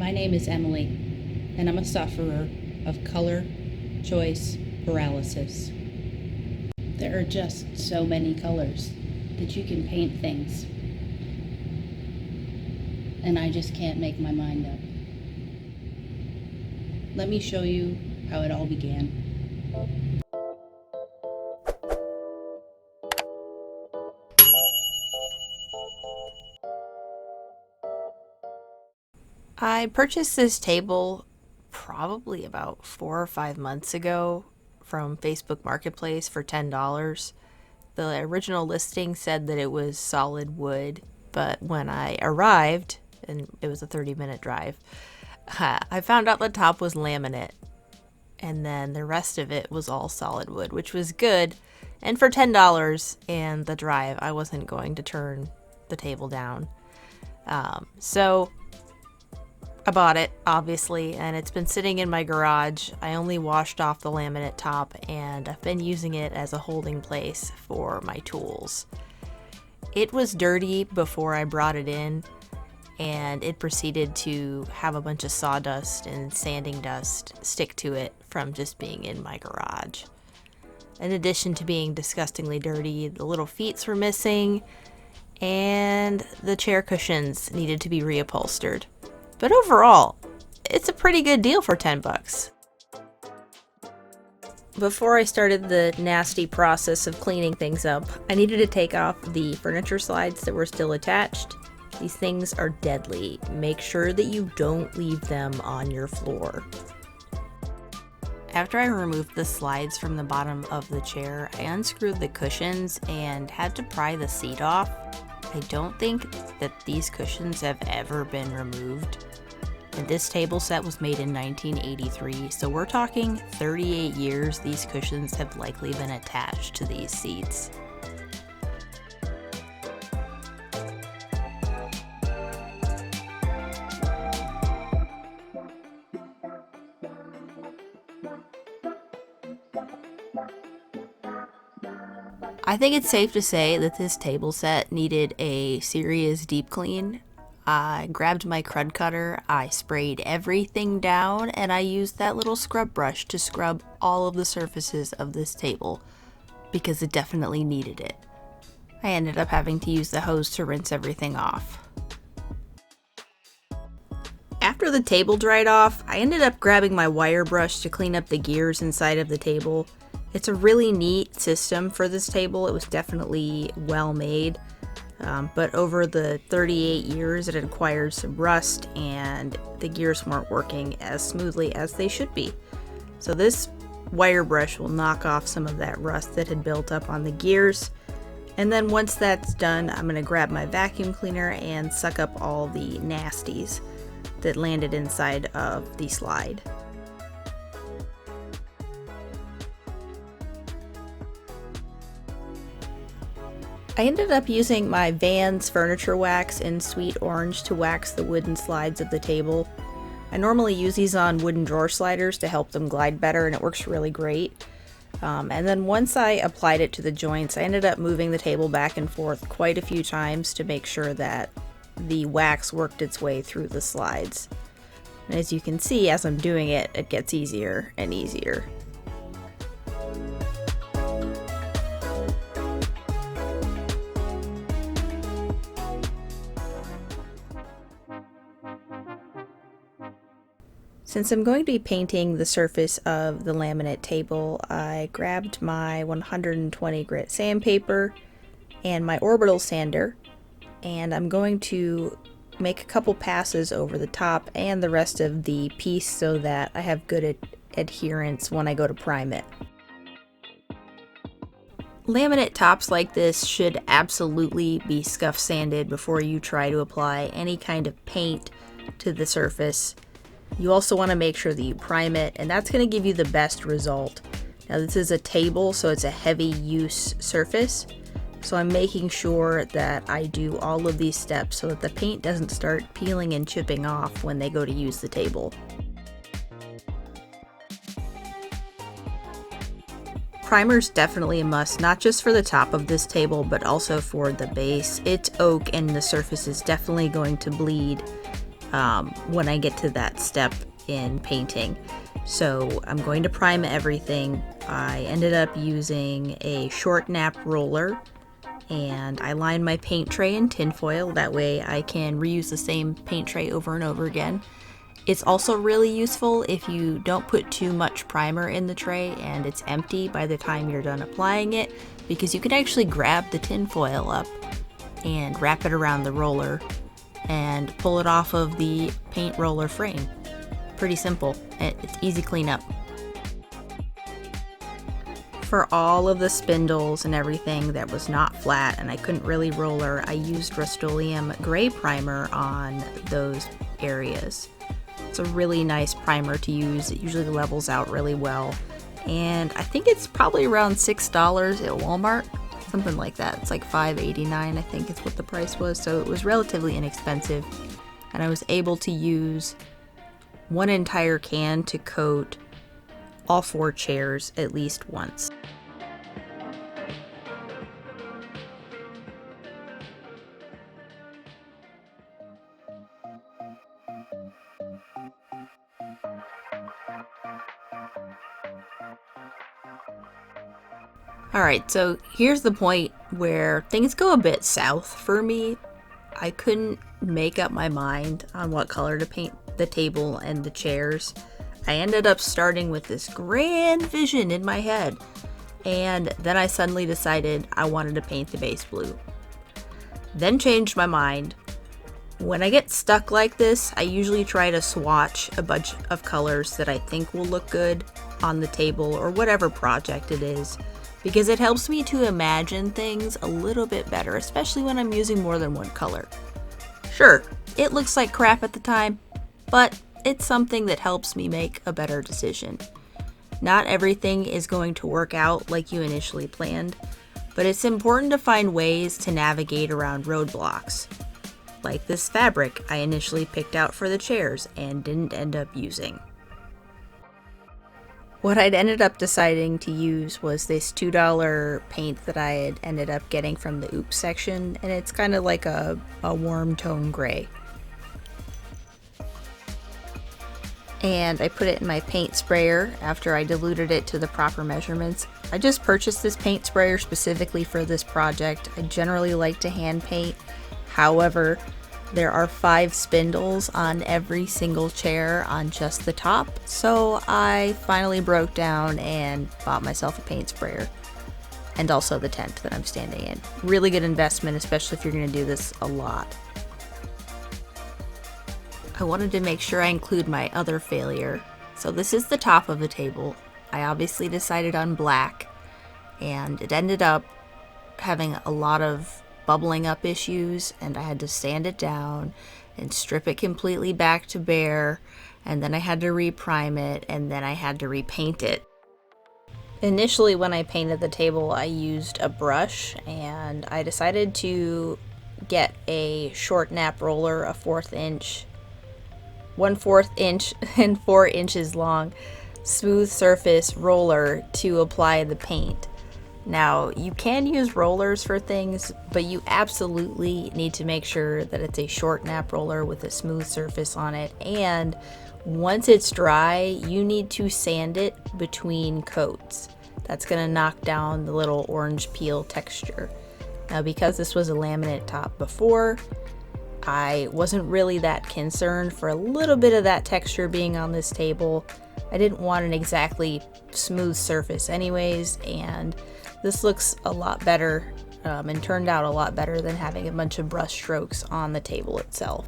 My name is Emily, and I'm a sufferer of color choice paralysis. There are just so many colors that you can paint things, and I just can't make my mind up. Let me show you how it all began. I purchased this table probably about 4 or 5 months ago from Facebook Marketplace for $10. The original listing said that it was solid wood, but when I arrived, and it was a 30-minute drive, I found out the top was laminate, and then the rest of it was all solid wood, which was good. And for $10 and the drive, I wasn't going to turn the table down. So I bought it, obviously, and it's been sitting in my garage. I only washed off the laminate top, and I've been using it as a holding place for my tools. It was dirty before I brought it in, and it proceeded to have a bunch of sawdust and sanding dust stick to it from just being in my garage. In addition to being disgustingly dirty, the little feet were missing, and the chair cushions needed to be reupholstered. But overall, it's a pretty good deal for $10. Before I started the nasty process of cleaning things up, I needed to take off the furniture slides that were still attached. These things are deadly. Make sure that you don't leave them on your floor. After I removed the slides from the bottom of the chair, I unscrewed the cushions and had to pry the seat off. I don't think that these cushions have ever been removed. And this table set was made in 1983, so we're talking 38 years these cushions have likely been attached to these seats. I think it's safe to say that this table set needed a serious deep clean. I grabbed my crud cutter, I sprayed everything down, and I used that little scrub brush to scrub all of the surfaces of this table, because it definitely needed it. I ended up having to use the hose to rinse everything off. After the table dried off, I ended up grabbing my wire brush to clean up the gears inside of the table. It's a really neat system for this table. It was definitely well made, but over the 38 years it had acquired some rust and the gears weren't working as smoothly as they should be. So this wire brush will knock off some of that rust that had built up on the gears. And then once that's done, I'm going to grab my vacuum cleaner and suck up all the nasties that landed inside of the slide. I ended up using my Vans furniture wax in Sweet Orange to wax the wooden slides of the table. I normally use these on wooden drawer sliders to help them glide better, and it works really great. And then once I applied it to the joints, I ended up moving the table back and forth quite a few times to make sure that the wax worked its way through the slides. And as you can see, as I'm doing it, it gets easier and easier. Since I'm going to be painting the surface of the laminate table, I grabbed my 120 grit sandpaper and my orbital sander, and I'm going to make a couple passes over the top and the rest of the piece so that I have good adherence when I go to prime it. Laminate tops like this should absolutely be scuff sanded before you try to apply any kind of paint to the surface. You also want to make sure that you prime it, and that's going to give you the best result. Now this is a table, so it's a heavy use surface, so I'm making sure that I do all of these steps so that the paint doesn't start peeling and chipping off when they go to use the table. Primer's definitely a must, not just for the top of this table, but also for the base. It's oak and the surface is definitely going to bleed. when I get to that step in painting. So I'm going to prime everything. I ended up using a short nap roller, and I lined my paint tray in tinfoil. That way I can reuse the same paint tray over and over again. It's also really useful if you don't put too much primer in the tray and it's empty by the time you're done applying it, because you can actually grab the tinfoil up and wrap it around the roller and pull it off of the paint roller frame. Pretty simple. It's easy cleanup. For all of the spindles and everything that was not flat and I couldn't really roller, I used Rust-Oleum gray primer on those areas. It's a really nice primer to use. It usually levels out really well. And I think it's probably around $6 at Walmart. Something like that. It's like $5.89, I think is what the price was. So it was relatively inexpensive. And I was able to use one entire can to coat all 4 chairs at least once. Alright, so here's the point where things go a bit south for me. I couldn't make up my mind on what color to paint the table and the chairs. I ended up starting with this grand vision in my head, and then I suddenly decided I wanted to paint the base blue. Then changed my mind. When I get stuck like this, I usually try to swatch a bunch of colors that I think will look good on the table or whatever project it is, because it helps me to imagine things a little bit better, especially when I'm using more than one color. Sure, it looks like crap at the time, but it's something that helps me make a better decision. Not everything is going to work out like you initially planned, but it's important to find ways to navigate around roadblocks. Like this fabric I initially picked out for the chairs and didn't end up using. What I'd ended up deciding to use was this $2 paint that I had ended up getting from the Oops section, and it's kind of like a warm tone gray. And I put it in my paint sprayer after I diluted it to the proper measurements. I just purchased this paint sprayer specifically for this project. I generally like to hand paint. However, there are 5 spindles on every single chair on just the top, so I finally broke down and bought myself a paint sprayer. And also the tent that I'm standing in. Really good investment, especially if you're going to do this a lot. I wanted to make sure I include my other failure. So this is the top of the table. I obviously decided on black, and it ended up having a lot of bubbling up issues, and I had to sand it down and strip it completely back to bare, and then I had to reprime it, and then I had to repaint it. Initially, when I painted the table, I used a brush, and I decided to get a short nap roller, a 1/4 inch and 4 inches long smooth surface roller to apply the paint. Now, you can use rollers for things, but you absolutely need to make sure that it's a short nap roller with a smooth surface on it. And once it's dry, you need to sand it between coats. That's going to knock down the little orange peel texture. Now, because this was a laminate top before, I wasn't really that concerned for a little bit of that texture being on this table. I didn't want an exactly smooth surface anyways, and this looks a lot better and turned out a lot better than having a bunch of brush strokes on the table itself.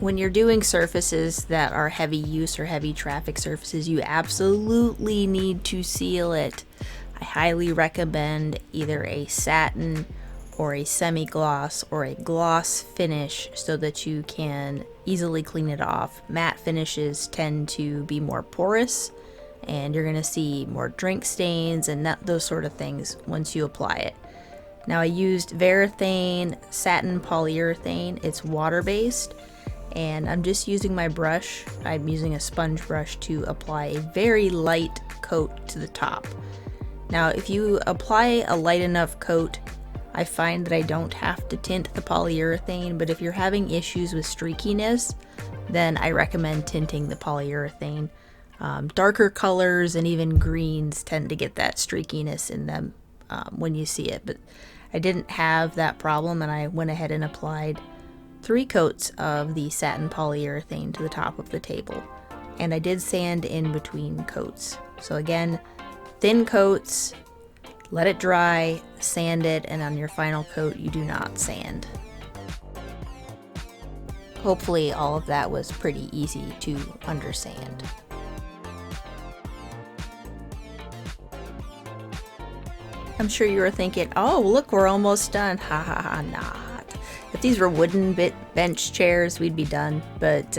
When you're doing surfaces that are heavy use or heavy traffic surfaces, you absolutely need to seal it. I highly recommend either a satin or a semi-gloss or a gloss finish so that you can easily clean it off. Matte finishes tend to be more porous, and you're going to see more drink stains and those sort of things once you apply it. Now, I used Varathane satin polyurethane. It's water-based, and I'm just using my brush. I'm using a sponge brush to apply a very light coat to the top. Now, if you apply a light enough coat I find that I don't have to tint the polyurethane, but if you're having issues with streakiness, then I recommend tinting the polyurethane. Darker colors and even greens tend to get that streakiness in them when you see it, but I didn't have that problem, and I went ahead and applied 3 coats of the satin polyurethane to the top of the table, and I did sand in between coats. So again, thin coats, let it dry, sand it, and on your final coat you do not sand. Hopefully all of that was pretty easy to understand. I'm sure you were thinking, oh look, we're almost done. Ha ha ha, not. If these were wooden bench chairs, we'd be done, but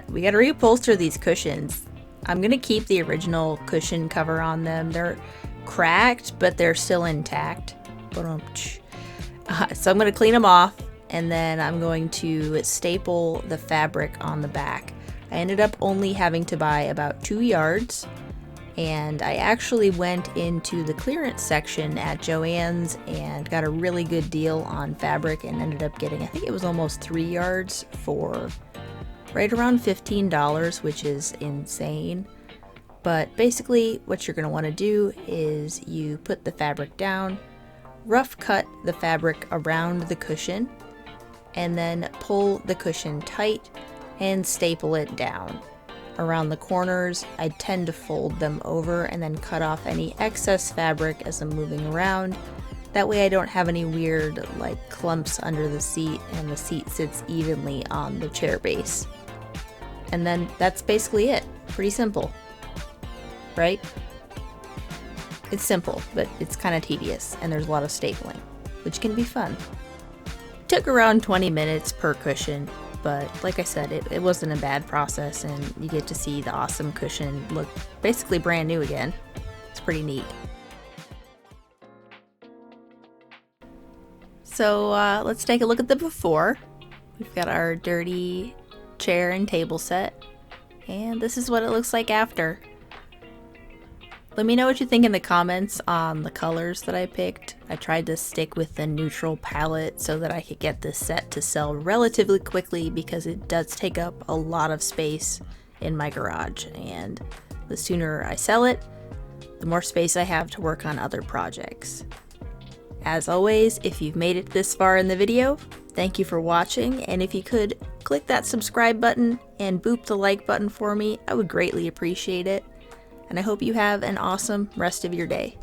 we gotta reupholster these cushions. I'm gonna keep the original cushion cover on them. They're cracked, but they're still intact. So I'm gonna clean them off, and then I'm going to staple the fabric on the back. I ended up only having to buy about 2 yards, and I actually went into the clearance section at Joann's and got a really good deal on fabric and ended up getting, I think it was almost 3 yards for right around $15, which is insane. But basically what you're going to want to do is you put the fabric down, rough cut the fabric around the cushion, and then pull the cushion tight and staple it down. Around the corners, I tend to fold them over and then cut off any excess fabric as I'm moving around. That way I don't have any weird like clumps under the seat, and the seat sits evenly on the chair base. And then that's basically it. Pretty simple, right? It's simple, but it's kind of tedious, and there's a lot of stapling, which can be fun. Took around 20 minutes per cushion, but like I said, it wasn't a bad process, and you get to see the awesome cushion look basically brand new again. It's pretty neat. So let's take a look at the before. We've got our dirty chair and table set, and this is what it looks like after. Let me know what you think in the comments on the colors that I picked. I tried to stick with the neutral palette so that I could get this set to sell relatively quickly, because it does take up a lot of space in my garage, and the sooner I sell it, the more space I have to work on other projects. As always, if you've made it this far in the video, thank you for watching, and if you could click that subscribe button and boop the like button for me, I would greatly appreciate it. And I hope you have an awesome rest of your day.